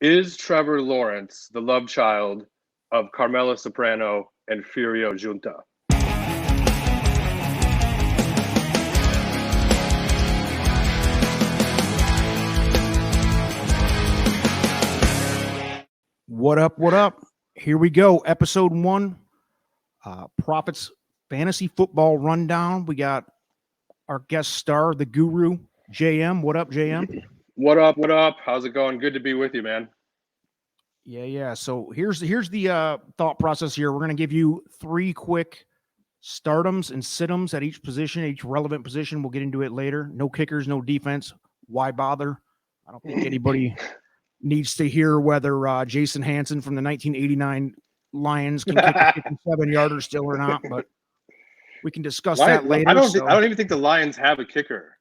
Is Trevor Lawrence the love child of Carmela Soprano and Furio Junta? What up? What up? Here we go. Episode 1, Profits Fantasy Football Rundown. We got our guest star, the guru, JM. What up, JM? What up? What up? How's it going? Good to be with you, man. Yeah. So here's the thought process here. We're going to give you 3 quick startums and situms at each position, each relevant position. We'll get into it later. No kickers, no defense. Why bother? I don't think anybody needs to hear whether Jason Hansen from the 1989 Lions can kick a 57-yarder still or not, but we can discuss that later. I don't even think the Lions have a kicker.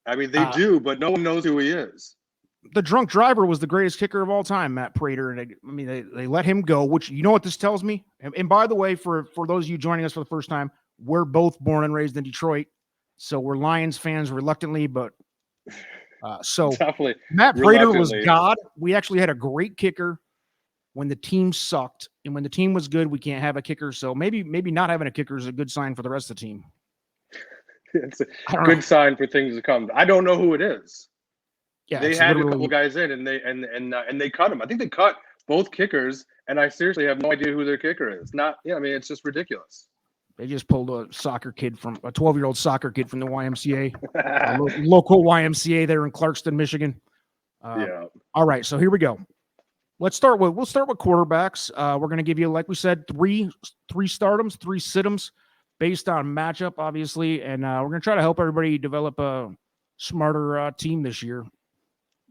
I mean, they do, but no one knows who he is. The drunk driver was the greatest kicker of all time, Matt Prater. And they let him go, which, you know what this tells me? And by the way, for those of you joining us for the first time, we're both born and raised in Detroit. So we're Lions fans reluctantly, but so definitely Matt Prater was God. We actually had a great kicker when the team sucked. And when the team was good, we can't have a kicker. So maybe not having a kicker is a good sign for the rest of the team. It's a good sign for things to come. I don't know who it is. Yeah, they had a couple guys in, and they cut him. I think they cut both kickers, and I seriously have no idea who their kicker is. It's just ridiculous. They just pulled a 12-year-old soccer kid from the YMCA, local YMCA there in Clarkston, Michigan. Yeah. All right, so here we go. We'll start with quarterbacks. We're going to give you, like we said, three startums, 3 situms based on matchup, obviously, and we're going to try to help everybody develop a smarter team this year.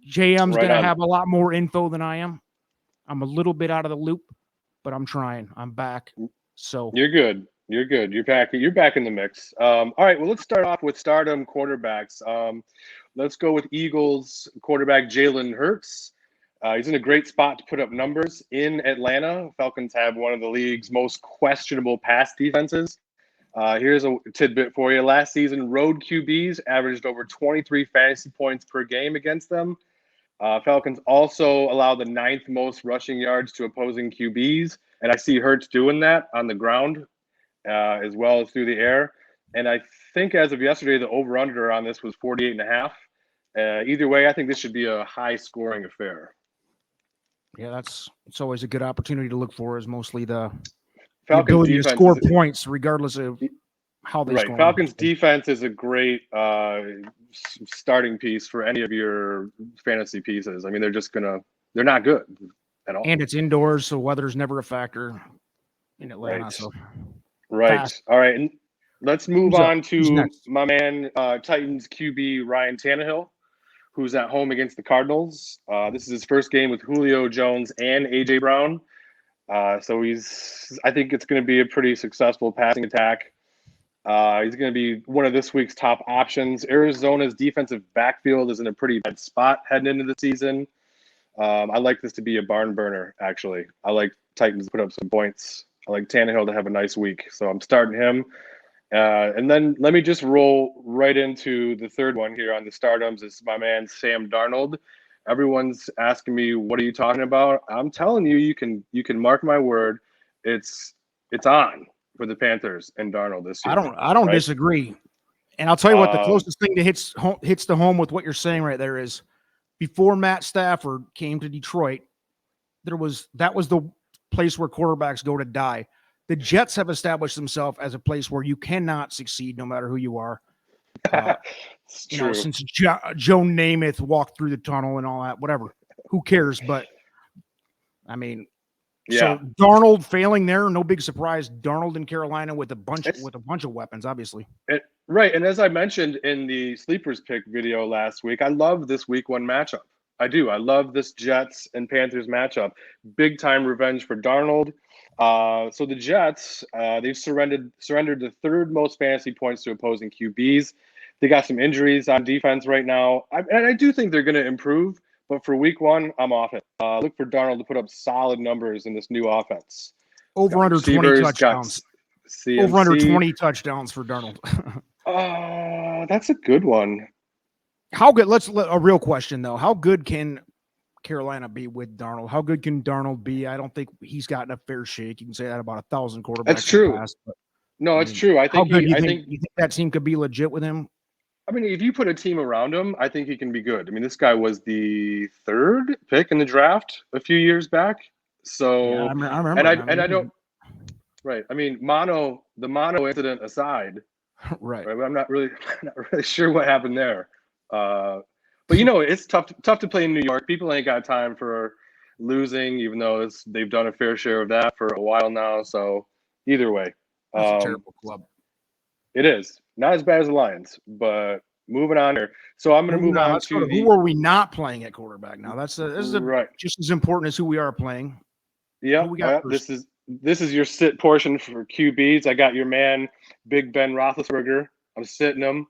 JM's going to have a lot more info than I am. I'm a little bit out of the loop, but I'm trying. I'm back. So you're good. You're good. You're back in the mix. All right. Well, let's start off with stardom quarterbacks. Let's go with Eagles quarterback Jalen Hurts. He's in a great spot to put up numbers in Atlanta. Falcons have one of the league's most questionable pass defenses. Here's a tidbit for you. Last season, road QBs averaged over 23 fantasy points per game against them. Falcons also allow the 9th most rushing yards to opposing QBs, and I see Hurts doing that on the ground as well as through the air. And I think as of yesterday, the over-under on this was 48.5. Either way, I think this should be a high-scoring affair. Yeah, it's always a good opportunity to look for. Is mostly the ability to score points regardless of how they score. Falcons defense is a great starting piece for any of your fantasy pieces. I mean, they're not good at all. And it's indoors, so weather's never a factor in Atlanta. Right. So fast. All right. And let's move on to my man, Titans QB Ryan Tannehill, who's at home against the Cardinals. This is his first game with Julio Jones and A.J. Brown. So I think it's going to be a pretty successful passing attack. He's going to be one of this week's top options. Arizona's defensive backfield is in a pretty bad spot heading into the season. I like this to be a barn burner, actually. I like Titans to put up some points. I like Tannehill to have a nice week. So I'm starting him. And then let me just roll right into the third one here on the startums. It's my man, Sam Darnold. Everyone's asking me, what are you talking about? I'm telling you, you can mark my word. It's on for the Panthers and Darnold this year. I don't disagree. And I'll tell you what, the closest thing that hits the home with what you're saying right there is before Matt Stafford came to Detroit, that was the place where quarterbacks go to die. The Jets have established themselves as a place where you cannot succeed no matter who you are. Since Joe Namath walked through the tunnel and all that, whatever. Who cares? But I mean, so Darnold failing there, no big surprise. Darnold in Carolina with a bunch of weapons, obviously. Right, and as I mentioned in the sleepers pick video last week, I love this week 1 matchup. I do. I love this Jets and Panthers matchup. Big time revenge for Darnold. So the Jets, they've surrendered the 3rd most fantasy points to opposing QBs. They got some injuries on defense right now. And I do think they're going to improve, but for week 1, I'm off it. Look for Darnold to put up solid numbers in this new offense. Over under 20 touchdowns. Over under 20 touchdowns for Darnold. That's a good one. How good? A real question though. How good can Carolina be with Darnold? How good can Darnold be? I don't think he's gotten a fair shake. You can say that about 1,000 quarterbacks. That's true. In the past, but, no, it's true. I think how good do you think that team could be legit with him? I mean, if you put a team around him, I think he can be good. I mean, this guy was the 3rd pick in the draft a few years back. So, yeah, I remember. And I don't. Right. I mean, the mono incident aside, right. I'm not really sure what happened there. But it's tough to play in New York. People ain't got time for losing, even though they've done a fair share of that for a while now. So either way, that's a terrible club. It is not as bad as the Lions, but moving on here. So I'm going to move on to who are we not playing at quarterback now? This is right. Just as important as who we are playing. Yeah, this is your sit portion for QBs. I got your man, Big Ben Roethlisberger. I'm sitting him.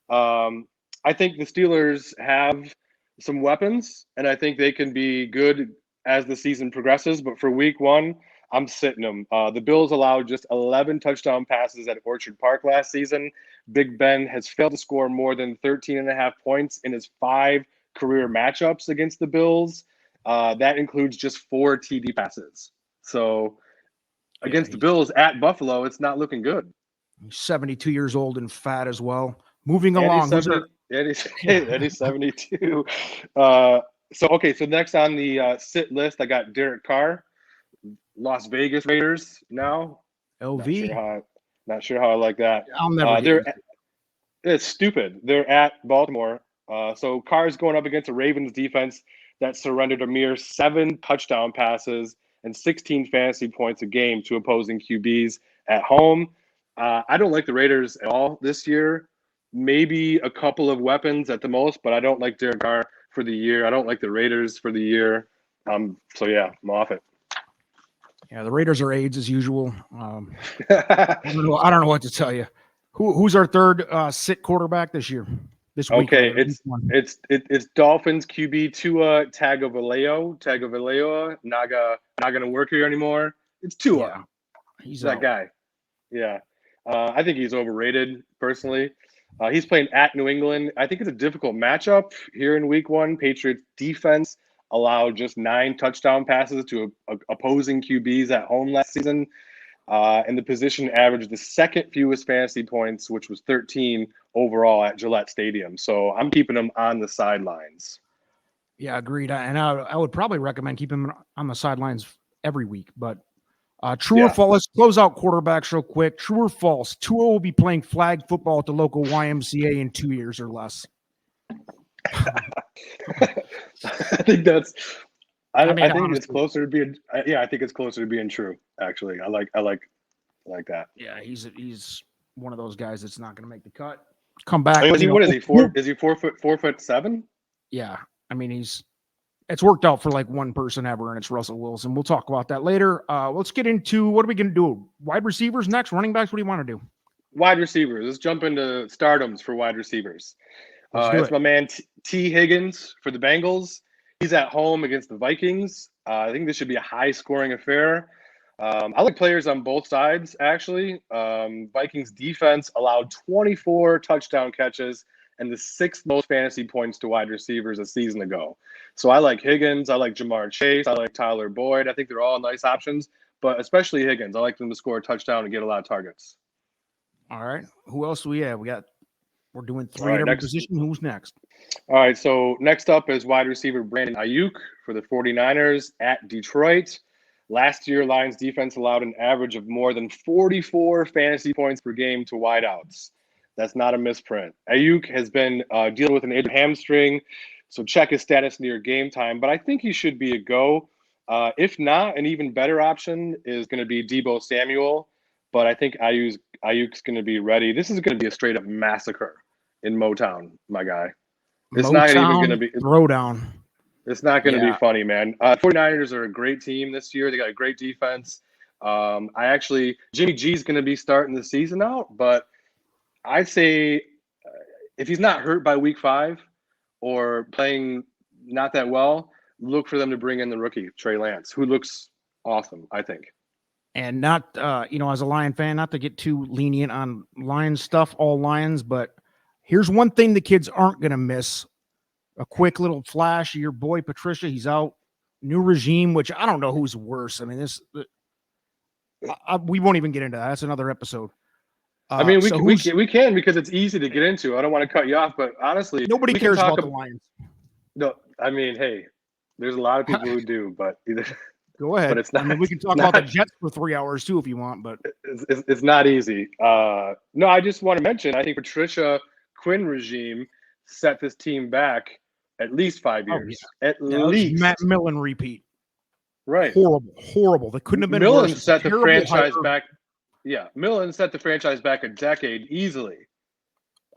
I think the Steelers have some weapons, and I think they can be good as the season progresses. But for week 1, I'm sitting them. The Bills allowed just 11 touchdown passes at Orchard Park last season. Big Ben has failed to score more than 13.5 points in his 5 career matchups against the Bills. That includes just 4 TD passes. So against the Bills at Buffalo, it's not looking good. He's 72 years old and fat as well. Moving along. He's 72. So next on the sit list, I got Derek Carr. Las Vegas Raiders now. LV. Not sure how I like that. I'll never it's stupid. They're at Baltimore. So Carr's going up against a Ravens defense that surrendered a mere 7 touchdown passes and 16 fantasy points a game to opposing QBs at home. I don't like the Raiders at all this year. Maybe a couple of weapons at the most, but I don't like Derek Carr for the year. I don't like the Raiders for the year. I'm off it. Yeah, the Raiders are AIDS as usual. I don't know what to tell you. Who's our third sit quarterback this year? This week? Okay, it's Dolphins QB Tua Tagovailoa. Not gonna work here anymore. It's Tua. Yeah, he's that guy. Yeah, I think he's overrated personally. He's playing at New England. I think it's a difficult matchup here in week 1. Patriots defense allowed just 9 touchdown passes to opposing QBs at home last season. And the position averaged the second fewest fantasy points, which was 13 overall at Gillette Stadium. So I'm keeping him on the sidelines. Yeah, agreed. And I would probably recommend keeping him on the sidelines every week. But true or false? Let's close out quarterbacks real quick. True or false? Tua will be playing flag football at the local YMCA in 2 years or less. I think that's. I think it's closer to being. I think it's closer to being true. Actually, I like that. Yeah, he's one of those guys that's not going to make the cut. Come back. What is he? 4? Is he 4'7"? Yeah, I mean it's worked out for like one person ever, and it's Russell Wilson. We'll talk about that later. Let's get into what are we going to do? Wide receivers next. Running backs. What do you want to do? Wide receivers. Let's jump into stardoms for wide receivers. It's my man T. Higgins for the Bengals. He's at home against the Vikings. I think this should be a high-scoring affair. I like players on both sides, actually. Vikings defense allowed 24 touchdown catches and the 6th most fantasy points to wide receivers a season ago. So I like Higgins. I like Jamar Chase. I like Tyler Boyd. I think they're all nice options, but especially Higgins. I like them to score a touchdown and get a lot of targets. All right. Who else do we have? We're doing 3 at every position. Who's next? All right, so next up is wide receiver Brandon Ayuk for the 49ers at Detroit. Last year, Lions defense allowed an average of more than 44 fantasy points per game to wideouts. That's not a misprint. Ayuk has been dealing with an injured hamstring, so check his status near game time, but I think he should be a go. If not, an even better option is going to be Deebo Samuel, but I think Ayuk's going to be ready. This is going to be a straight-up massacre in Motown, my guy. It's not even going to be throwdown. It's not going to be funny, man. 49ers are a great team this year. They got a great defense. Jimmy G is going to be starting the season out, but I'd say if he's not hurt by week 5 or playing not that well, look for them to bring in the rookie, Trey Lance, who looks awesome, I think. And not, as a Lion fan, not to get too lenient on Lions stuff, all Lions, but here's one thing the kids aren't going to miss. A quick little flash of your boy Patricia. He's out. New regime, which I don't know who's worse. I mean, we won't even get into that. That's another episode. I mean, we can because it's easy to get into. I don't want to cut you off, but honestly, nobody cares about the Lions. No, I mean, hey, there's a lot of people who do, but go ahead. But it's not. I mean, we can talk about the Jets for 3 hours too if you want, but it's not easy. No, I just want to mention. I think Patricia Quinn regime set this team back at least 5 years. At least Matt Millen repeat. Right. Horrible. They couldn't have been Millen worse. set the franchise back. Yeah, Millen set the franchise back a decade easily.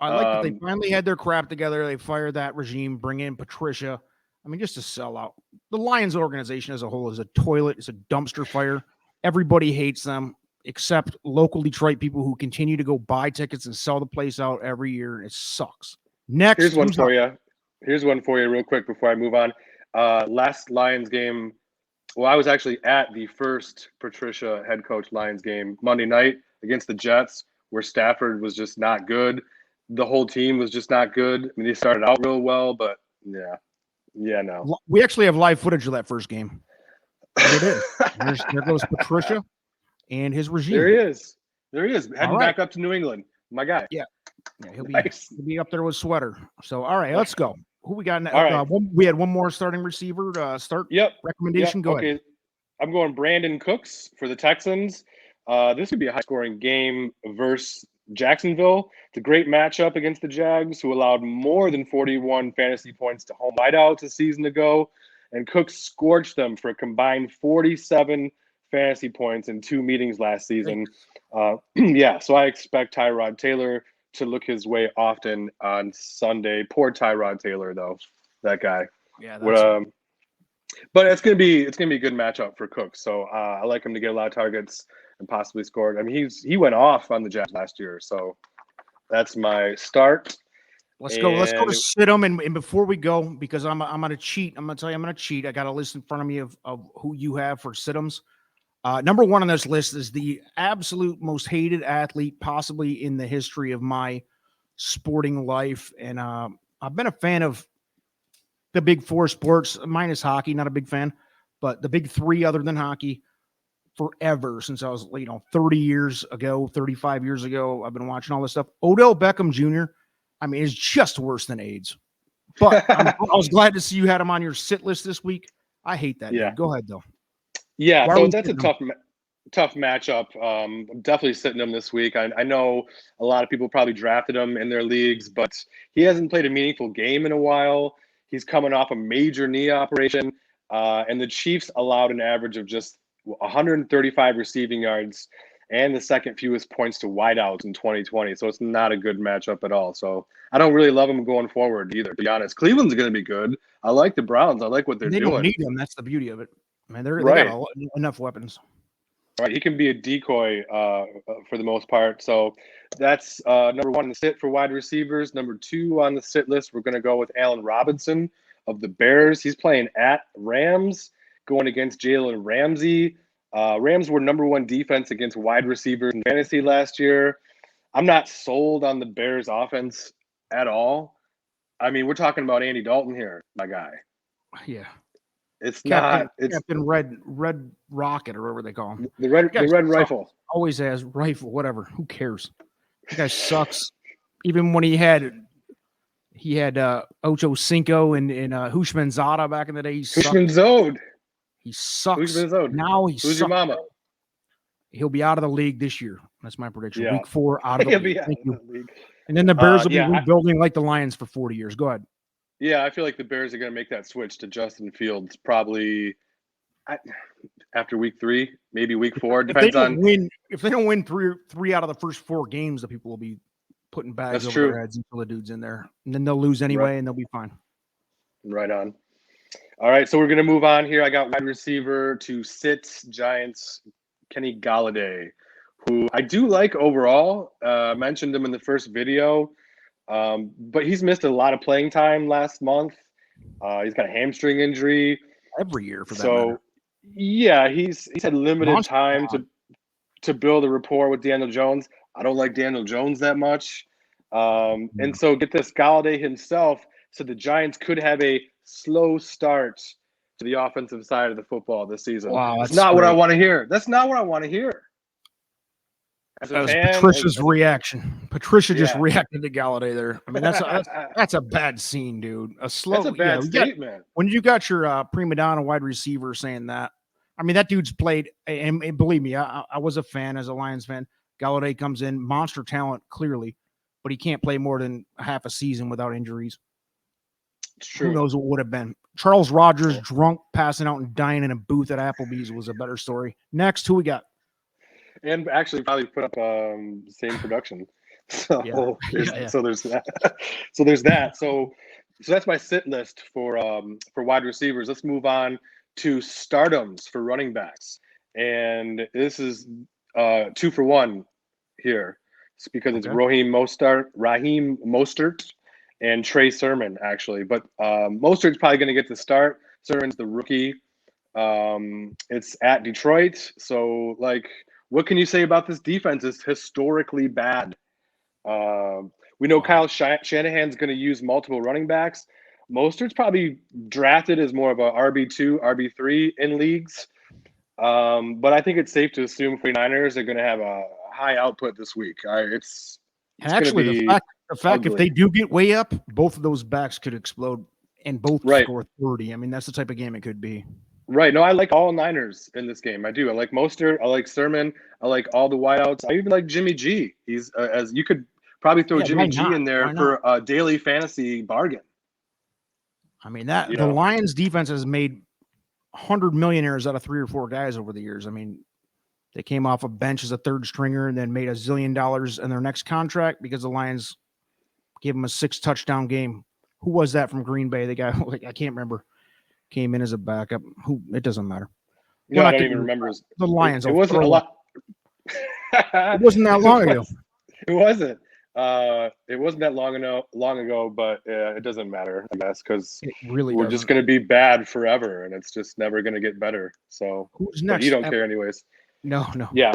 I like that they finally had their crap together. They fired that regime, bring in Patricia. I mean, just a sellout. The Lions organization as a whole is a toilet. It's a dumpster fire. Everybody hates them except local Detroit people who continue to go buy tickets and sell the place out every year. It sucks. Next, here's one for you. Here's one for you real quick before I move on. Last Lions game. Well, I was actually at the first Patricia head coach Lions game Monday night against the Jets, where Stafford was just not good. The whole team was just not good. I mean, they started out real well, but no. We actually have live footage of that first game. There goes Patricia and his regime. There he is. Heading back up to New England. My guy. Yeah, he'll be up there with Sweater. So, all right, let's go. Who we got? All right. We had one more starting receiver recommendation. Go ahead. I'm going Brandon Cooks for the Texans. This would be a high-scoring game versus Jacksonville. It's a great matchup against the Jags, who allowed more than 41 fantasy points to home wideouts a season ago, and Cooks scorched them for a combined 47 fantasy points in 2 meetings last season. So I expect Tyrod Taylor to look his way often on Sunday. Poor Tyrod Taylor, though, that guy. Yeah, but it's gonna be a good matchup for Cooks. So I like him to get a lot of targets and possibly scored. I mean, he went off on the Jets last year, so that's my start. Let's go to sit him. And before we go, because I'm gonna cheat. I'm gonna cheat. I got a list in front of me of who you have for sit-ems. Number one on this list is the absolute most hated athlete possibly in the history of my sporting life. And I've been a fan of the big 4 sports, minus hockey, not a big fan, but the big 3 other than hockey forever, since I was, 30 years ago, 35 years ago. I've been watching all this stuff. Odell Beckham Jr., I mean, is just worse than AIDS. But I was glad to see you had him on your sit list this week. I hate that. Yeah. Dude. Go ahead, though. Yeah, so that's a tough matchup. I'm definitely sitting him this week. I know a lot of people probably drafted him in their leagues, but he hasn't played a meaningful game in a while. He's coming off a major knee operation, and the Chiefs allowed an average of just 135 receiving yards and the second fewest points to wideouts in 2020. So it's not a good matchup at all. So I don't really love him going forward either, to be honest. Cleveland's going to be good. I like the Browns. I like what they're doing. They don't need him. That's the beauty of it. I mean, they got enough weapons. Right, he can be a decoy for the most part. So that's number 1 on the sit for wide receivers. Number 2 on the sit list, we're going to go with Allen Robinson of the Bears. He's playing at Rams, going against Jalen Ramsey. Rams were number 1 defense against wide receivers in fantasy last year. I'm not sold on the Bears offense at all. I mean, we're talking about Andy Dalton here, my guy. Yeah. It's Captain Red Rocket or whatever they call him. The red rifle. Always has rifle, whatever. Who cares? The guy sucks. Even when he had Ocho Cinco and Hushman Zada back in the day. He sucks. He sucks. Now he sucks. Who's your mama? He'll be out of the league this year. That's my prediction. Yeah. Week 4 out of the league. Thank you. And then the Bears will be rebuilding like the Lions for 40 years. Go ahead. Yeah, I feel like the Bears are going to make that switch to Justin Fields probably after week 3, maybe week 4. Depends on if they don't win three out of the first 4 games, the people will be putting bags over their heads until the dude's in there, and then they'll lose anyway, and they'll be fine. Right on. All right, so we're going to move on here. I got wide receiver to sit Giants, Kenny Golladay, who I do like overall. Mentioned him in the first video. But he's missed a lot of playing time last month. He's got a hamstring injury. Every year for that matter. Yeah, he's had limited time to build a rapport with Daniel Jones. I don't like Daniel Jones that much. And so get this, Golladay himself So the Giants could have a slow start to the offensive side of the football this season. Wow, that's that's not what I great. want to hear. That's not what I want to hear. As a That was fan, Patricia's reaction. Patricia just Yeah. reacted to Galladay there. I mean, that's a bad scene, dude. A slow, that's a bad statement. When you got your prima donna wide receiver saying that, I mean, that dude's played, and believe me, I was a fan as a Lions fan. Galladay comes in, monster talent, clearly, but he can't play more than half a season without injuries. It's true. Who knows what would have been? Charles Rogers drunk, passing out and dying in a booth at Applebee's was a better story. Next, who we got? And actually probably put up same production. So so there's that. So there's that. So that's my sit list for wide receivers. Let's move on to stardoms for running backs. And this is 2 for 1 here. It's because it's Raheem Mostert and Trey Sermon, actually. But Mostert's probably going to get the start. Sermon's the rookie. It's at Detroit. So, what can you say about this defense? It's historically bad. We know Kyle Shanahan's going to use multiple running backs. Mostert's probably drafted as more of a RB2, RB3 in leagues. But I think it's safe to assume 49ers are going to have a high output this week. It's actually the fact if they do get way up, both of those backs could explode and both score 30. I mean, that's the type of game it could be. Right. No, I like all Niners in this game. I do. I like Mostert. I like Sermon. I like all the wideouts. I even like Jimmy G. He's as you could probably throw Jimmy G in there for a daily fantasy bargain. I mean, the Lions defense has made 100 millionaires out of 3 or 4 guys over the years. I mean, they came off a bench as a third stringer and then made $1 zillion in their next contract because the Lions gave him a 6 touchdown game. Who was that from Green Bay? The guy, I can't remember, came in as a backup. It doesn't matter. No, I don't even remember. The Lions. It wasn't a lot. It wasn't that long ago. It wasn't. It wasn't that long ago, but it doesn't matter, I guess, because we're just going to be bad forever, and it's just never going to get better. So who's next? You don't care anyways. No. Yeah.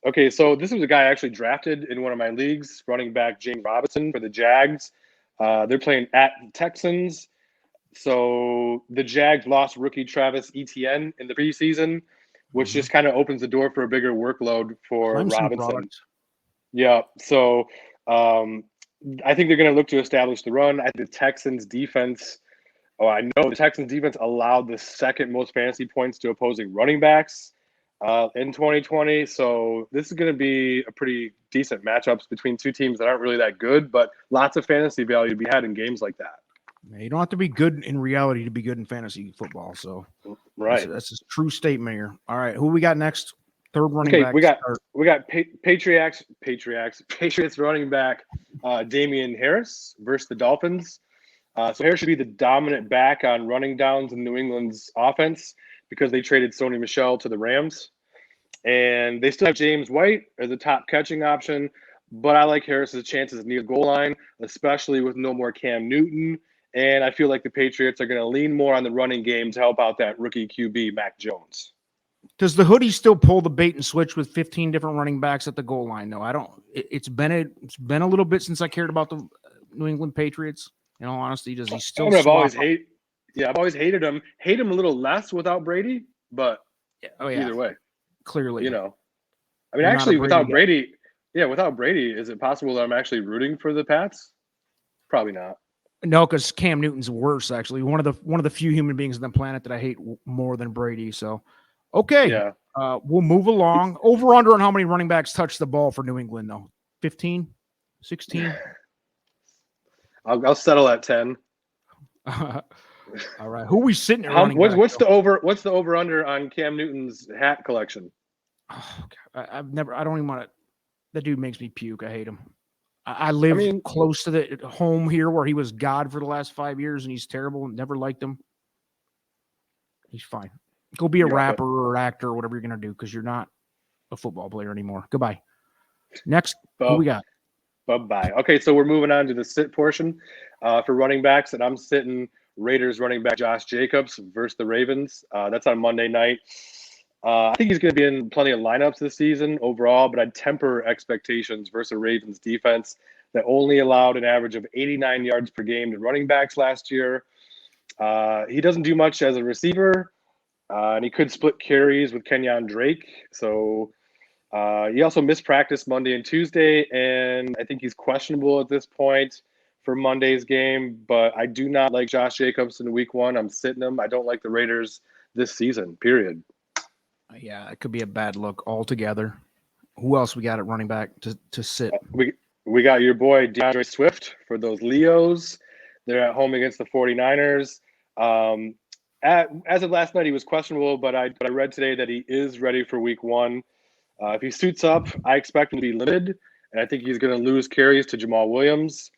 Okay. So this was a guy I actually drafted in one of my leagues, running back James Robinson for the Jags. They're playing at the Texans. So the Jags lost rookie Travis Etienne in the preseason, which just kind of opens the door for a bigger workload for Robinson. Product. Yeah. So I think they're going to look to establish the run. I think the Texans defense. I know the Texans defense allowed the second most fantasy points to opposing running backs in 2020. So this is going to be a pretty decent matchups between two teams that aren't really that good, but lots of fantasy value to be had in games like that. You don't have to be good in reality to be good in fantasy football. So right, that's a true statement here. All right, who we got next? Third running back. We got Patriots running back Damian Harris versus the Dolphins. So Harris should be the dominant back on running downs in New England's offense because they traded Sony Michel to the Rams. And they still have James White as a top catching option, but I like Harris's chances near the goal line, especially with no more Cam Newton. And I feel like the Patriots are going to lean more on the running game to help out that rookie QB, Mac Jones. Does the hoodie still pull the bait and switch with 15 different running backs at the goal line? No, I don't. It's been a little bit since I cared about the New England Patriots. In all honesty, does he still? I've always hated him. Hate him a little less without Brady, but either way, clearly, I mean, actually, without Brady, is it possible that I'm actually rooting for the Pats? Probably not. No, because Cam Newton's worse. Actually, one of the few human beings on the planet that I hate more than Brady. So, okay, we'll move along. Over under on how many running backs touch the ball for New England, though? 15, 16. I'll settle at 10. All right, who are we sitting at? What's the over under on Cam Newton's hat collection? Oh, God. I don't even want to. That dude makes me puke. I hate him. I live close to the home here where he was God for the last 5 years, and he's terrible. Never liked him. He's fine. Go be a rapper or actor or whatever you're going to do because you're not a football player anymore. Goodbye. Next, who we got? Bye-bye. Okay, so we're moving on to the sit portion for running backs, and I'm sitting Raiders running back Josh Jacobs versus the Ravens. That's on Monday night. I think he's going to be in plenty of lineups this season overall, but I'd temper expectations versus the Ravens defense that only allowed an average of 89 yards per game to running backs last year. He doesn't do much as a receiver, and he could split carries with Kenyon Drake. So he also missed practice Monday and Tuesday, and I think he's questionable at this point for Monday's game. But I do not like Josh Jacobs in week 1. I'm sitting him. I don't like the Raiders this season, period. Yeah, it could be a bad look altogether. Who else we got at running back to sit? We got your boy DeAndre Swift for those Leos. They're at home against the 49ers. As of last night, he was questionable, but I read today that he is ready for week 1. If he suits up, I expect him to be limited, and I think he's going to lose carries to Jamal Williams.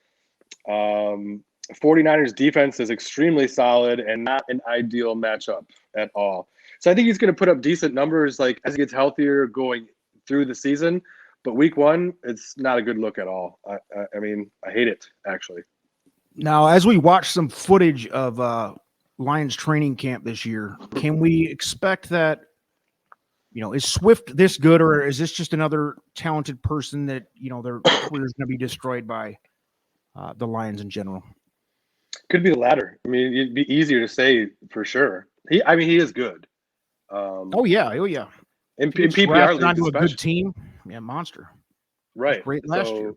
49ers defense is extremely solid and not an ideal matchup at all. So I think he's going to put up decent numbers like as he gets healthier going through the season. But week 1, it's not a good look at all. I mean, I hate it, actually. Now, as we watch some footage of Lions training camp this year, can we expect that, is Swift this good, or is this just another talented person that, their career is going to be destroyed by the Lions in general? Could be the latter. I mean, it'd be easier to say for sure. He is good. Oh yeah. In PPR leagues, onto a good team, monster. Right. Great last year.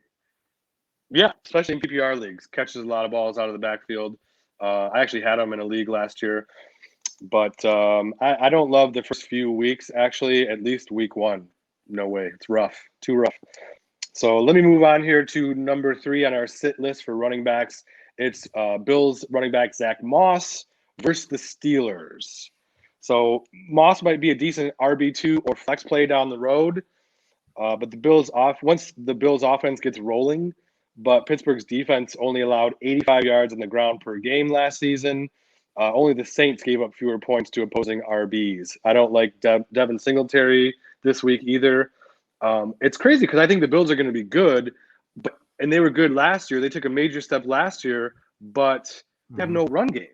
Yeah, especially in PPR leagues, catches a lot of balls out of the backfield. I actually had him in a league last year, but I don't love the first few weeks. Actually, at least week 1, no way. It's rough, too rough. So let me move on here to number 3 on our sit list for running backs. It's Bills running back Zach Moss versus the Steelers. So Moss might be a decent RB2 or flex play down the road, but once the Bills offense gets rolling, but Pittsburgh's defense only allowed 85 yards on the ground per game last season. Only the Saints gave up fewer points to opposing RBs. I don't like Devin Singletary this week either. It's crazy because I think the Bills are going to be good, and they were good last year. They took a major step last year, but they have no run game.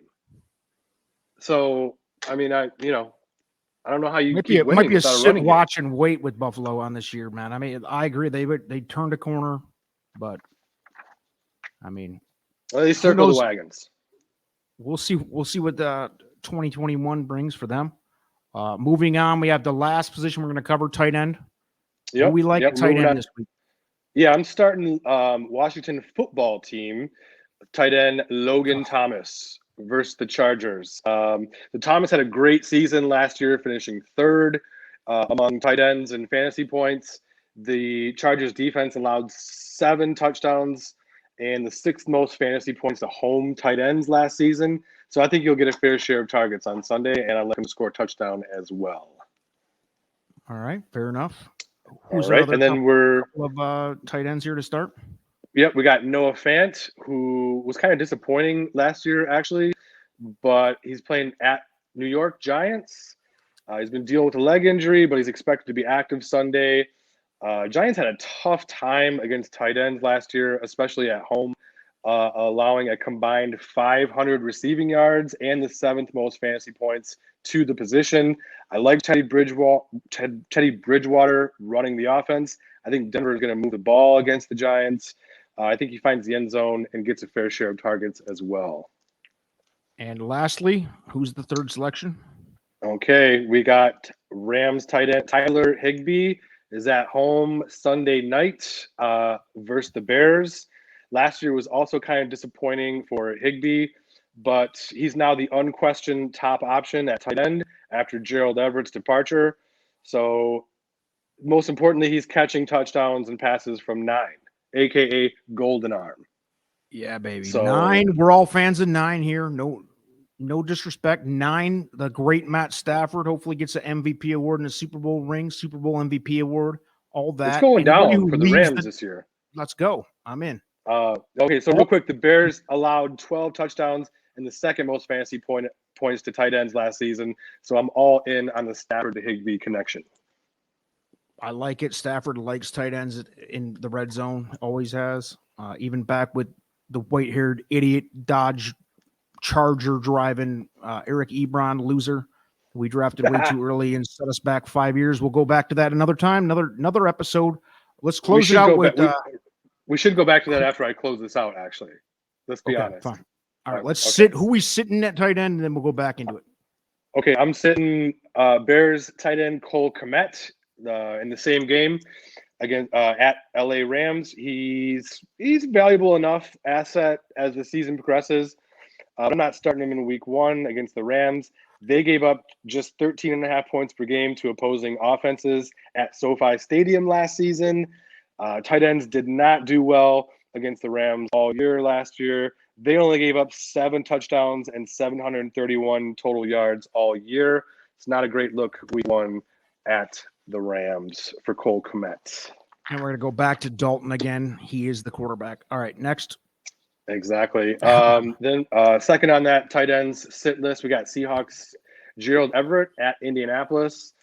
So, I mean, I don't know how you might be a sit, watch, and wait with Buffalo on this year, man. I mean, I agree. They turned a corner, but I mean, they circle the wagons. We'll see what the 2021 brings for them. Moving on, we have the last position we're going to cover, tight end. Yep. We like tight end this week. Yeah, I'm starting Washington football team, tight end Logan Thomas versus the Chargers. The Thomas had a great season last year, finishing 3rd among tight ends in fantasy points. The Chargers defense allowed 7 touchdowns and the 6th most fantasy points to home tight ends last season. So I think you'll get a fair share of targets on Sunday, and I'll let him score a touchdown as well. All right, fair enough. All right, and then we're of tight ends here to start. Yep, we got Noah Fant, who was kind of disappointing last year, actually, but he's playing at New York Giants. He's been dealing with a leg injury, but he's expected to be active Sunday. Giants had a tough time against tight ends last year, especially at home, allowing a combined 500 receiving yards and the 7th most fantasy points to the position. I like Teddy Bridgewater running the offense. I think Denver is going to move the ball against the Giants. I think he finds the end zone and gets a fair share of targets as well. And lastly, who's the 3rd selection? Okay, we got Rams tight end Tyler Higbee is at home Sunday night versus the Bears. Last year was also kind of disappointing for Higbee, but he's now the unquestioned top option at tight end after Gerald Everett's departure. So most importantly, he's catching touchdowns and passes from 9, a.k.a. Golden Arm. Yeah, baby. So, 9. We're all fans of 9 here. No disrespect. 9, the great Matt Stafford hopefully gets an MVP award and a Super Bowl ring, Super Bowl MVP award, all that. It's going down for the Rams this year. Let's go. I'm in. Okay, so real quick, the Bears allowed 12 touchdowns and the 2nd most fantasy points to tight ends last season. So I'm all in on the Stafford to Higbee connection. I like it. Stafford likes tight ends in the red zone, always has. Even back with the white-haired idiot Dodge Charger driving Eric Ebron, loser. We drafted way too early and set us back 5 years. We'll go back to that another time, another episode. Let's close it out with We should go back to that after I close this out, actually. Let's be honest. Fine. All right, let's sit. Who we sitting at tight end, and then we'll go back into it. Okay, I'm sitting Bears tight end Cole Kmet in the same game against at LA Rams. He's valuable enough asset as the season progresses. I'm not starting him in week 1 against the Rams. They gave up just 13.5 points per game to opposing offenses at SoFi Stadium last season. Tight ends did not do well against the Rams all year last year. They only gave up 7 touchdowns and 731 total yards all year. It's not a great look week 1 at the Rams for Cole Kmet. And we're going to go back to Dalton again. He is the quarterback. All right, next. Exactly. Then second on that tight ends sit list, we got Seahawks Gerald Everett at Indianapolis.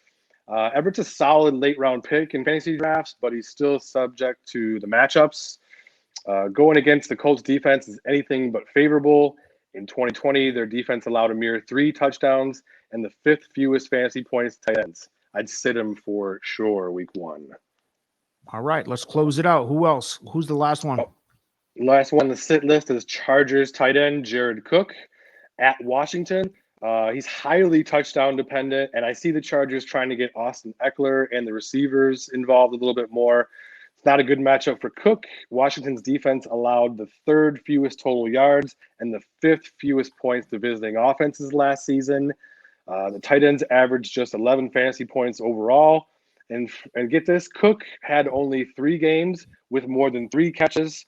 Everett's a solid late round pick in fantasy drafts, but he's still subject to the matchups. Going against the Colts defense is anything but favorable. In 2020, their defense allowed a mere 3 touchdowns and the 5th fewest fantasy points to tight ends. I'd sit him for sure week 1. All right, let's close it out. Who else? Who's the last one? Last one on the sit list is Chargers tight end Jared Cook at Washington. He's highly touchdown dependent, and I see the Chargers trying to get Austin Eckler and the receivers involved a little bit more. It's not a good matchup for Cook. Washington's defense allowed the 3rd fewest total yards and the 5th fewest points to visiting offenses last season. The tight ends averaged just 11 fantasy points overall. And get this, Cook had only 3 games with more than 3 catches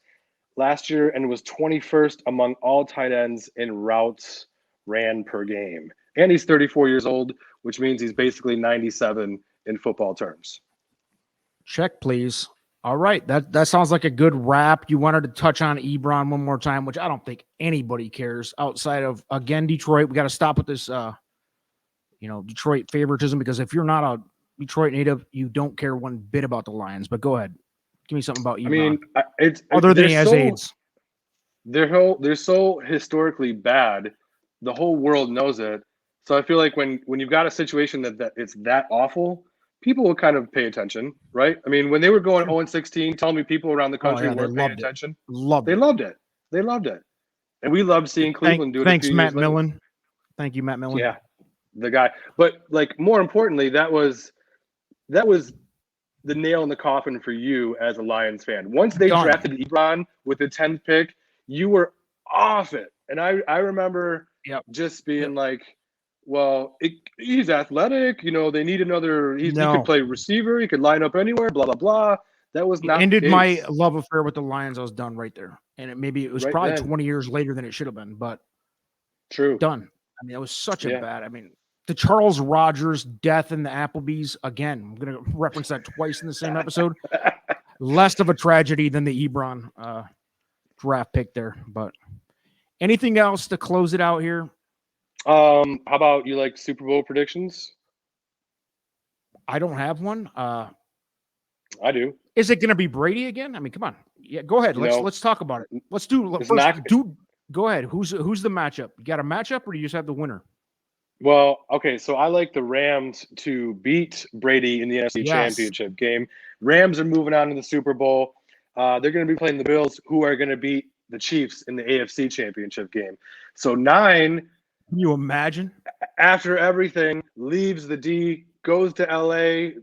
last year and was 21st among all tight ends in routes ran per game. And he's 34 years old, which means he's basically 97 in football terms. Check, please. All right. That sounds like a good wrap. You wanted to touch on Ebron one more time, which I don't think anybody cares outside of, again, Detroit. We got to stop with this, Detroit favoritism, because if you're not a Detroit native, you don't care one bit about the Lions. But go ahead. Give me something about Ebron. I mean, other than he has AIDS. They're so historically bad. The whole world knows it. So I feel like when you've got a situation that it's that awful, people will kind of pay attention, right? I mean, when they were going 0-16, tell me people around the country weren't paying attention. They loved it. And we loved seeing Cleveland do it. Thanks, Matt Millen. Thank you, Matt Millen. Yeah, the guy. But like more importantly, that was the nail in the coffin for you as a Lions fan. Once they drafted Ebron with the 10th pick, you were off it. And I remember just being like, well, he's athletic. They need another. He could play receiver. He could line up anywhere, blah, blah, blah. That was not ended my love affair with the Lions. I was done right there. And it was probably 20 years later than it should have been, but true. Done. I mean, it was such a bad. I mean, the Charles Rogers death in the Applebee's, again, I'm going to reference that twice in the same episode. Less of a tragedy than the Ebron draft pick there. But anything else to close it out here? How about you like Super Bowl predictions? I don't have one. I do. Is it going to be Brady again? I mean, come on. Yeah, go ahead. Let's talk about it. Go ahead. Who's the matchup? You got a matchup, or do you just have the winner? Well, okay, so I like the Rams to beat Brady in the NFC Championship game. Rams are moving on to the Super Bowl. They're going to be playing the Bills, who are going to beat the Chiefs in the AFC Championship game. So 9. Can you imagine? After everything, leaves the D, goes to LA.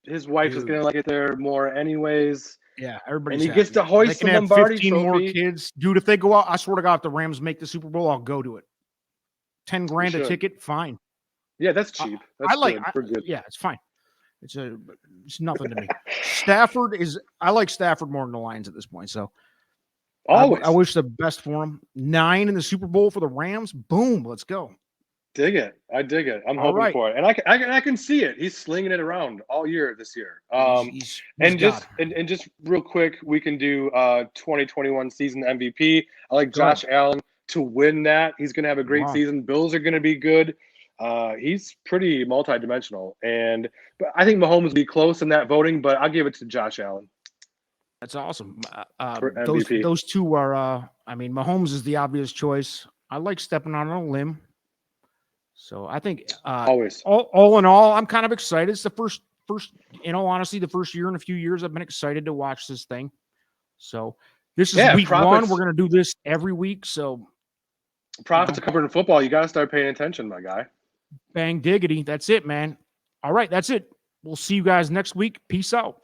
His wife is going to like it there more anyways. Yeah, everybody. And he gets to hoist the Lombardi 15 trophy. More kids. Dude, if they go out, I swear to God, if the Rams make the Super Bowl, I'll go to it. $10,000 a ticket, fine. Yeah, that's cheap. It's fine. It's nothing to me. I like Stafford more than the Lions at this point. So I wish the best for him. 9 in the Super Bowl for the Rams. Boom, let's go. I dig it. I'm hoping for it, and I can see it. He's slinging it around all year this year. Just real quick, we can do 2021 season MVP. I like Josh Allen to win that. He's going to have a great season. Bills are going to be good. He's pretty multidimensional, but I think Mahomes will be close in that voting. But I'll give it to Josh Allen. That's awesome. MVP. Those two are. Mahomes is the obvious choice. I like stepping on a limb. So I think always all in all, I'm kind of excited. It's the first, in all honesty, the first year in a few years I've been excited to watch this thing. So this is week one. We're going to do this every week. So profits are covered in football. You got to start paying attention, my guy. Bang diggity. That's it, man. All right. That's it. We'll see you guys next week. Peace out.